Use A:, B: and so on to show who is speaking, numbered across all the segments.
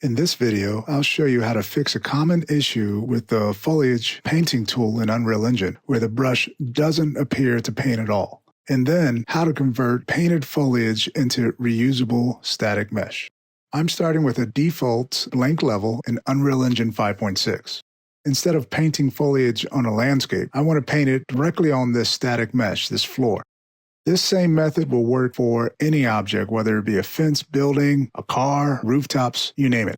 A: In this video, I'll show you how to fix a common issue with the Foliage painting tool in Unreal Engine, where the brush doesn't appear to paint at all, and then how to convert painted foliage into reusable static mesh. I'm starting with a default blank level in Unreal Engine 5.6. Instead of painting foliage on a landscape, I want to paint it directly on this static mesh, this floor. This same method will work for any object, whether it be a fence, building, a car, rooftops, you name it.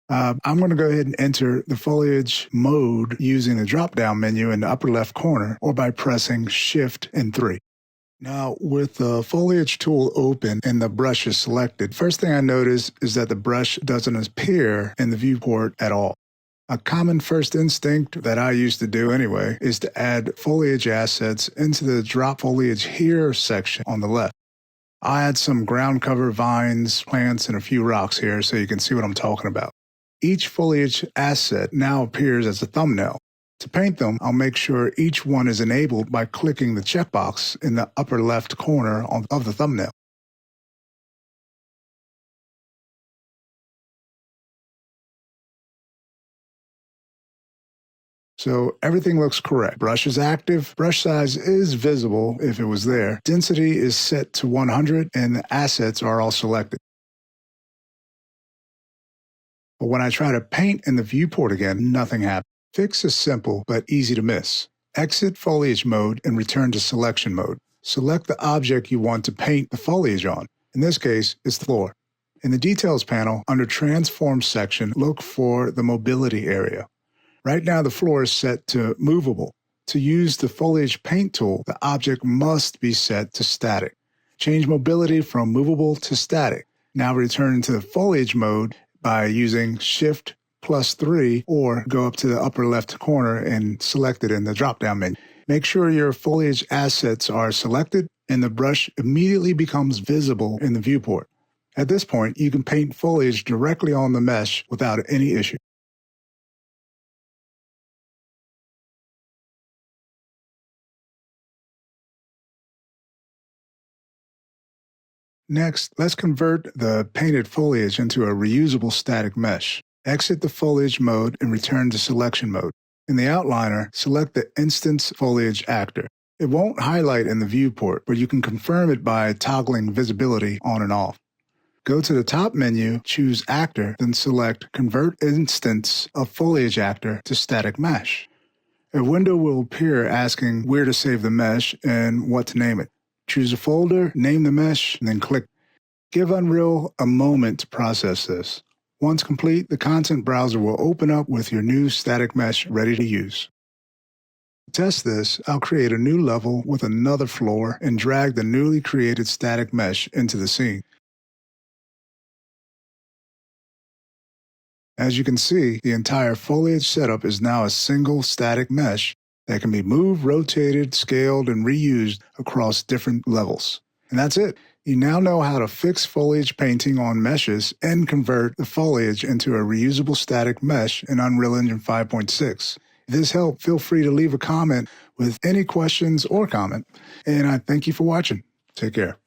A: I'm going to go ahead and enter the foliage mode using the drop-down menu in the upper left corner or by pressing Shift and 3. Now, with the foliage tool open and the brush is selected, first thing I notice is that the brush doesn't appear in the viewport at all. A common first instinct that I used to do anyway is to add foliage assets into the Drop Foliage Here section on the left. I add some ground cover, vines, plants, and a few rocks here so you can see what I'm talking about. Each foliage asset now appears as a thumbnail. To paint them, I'll make sure each one is enabled by clicking the checkbox in the upper left corner of the thumbnail. So everything looks correct. Brush is active, brush size is visible if it was there, density is set to 100, and the assets are all selected. But when I try to paint in the viewport again, nothing happens. Fix is simple but easy to miss. Exit foliage mode and return to selection mode. Select the object you want to paint the foliage on. In this case, it's the floor. In the Details panel, under Transform section, look for the Mobility area. Right now, the floor is set to movable. To use the Foliage Paint tool, the object must be set to static. Change mobility from movable to static. Now return to the foliage mode by using Shift+3 or go up to the upper left corner and select it in the drop-down menu. Make sure your foliage assets are selected and the brush immediately becomes visible in the viewport. At this point, you can paint foliage directly on the mesh without any issue. Next, let's convert the painted foliage into a reusable static mesh. Exit the foliage mode and return to selection mode. In the outliner, select the Instance Foliage Actor. It won't highlight in the viewport, but you can confirm it by toggling visibility on and off. Go to the top menu, choose Actor, then select Convert Instance of Foliage Actor to Static Mesh. A window will appear asking where to save the mesh and what to name it. Choose a folder, name the mesh, and then click. Give Unreal a moment to process this. Once complete, the content browser will open up with your new static mesh ready to use. To test this, I'll create a new level with another floor and drag the newly created static mesh into the scene. As you can see, the entire foliage setup is now a single static mesh that can be moved, rotated, scaled, and reused across different levels. And that's it. You now know how to fix foliage painting on meshes and convert the foliage into a reusable static mesh in Unreal Engine 5.6. If this helped, feel free to leave a comment with any questions or comment. And I thank you for watching. Take care.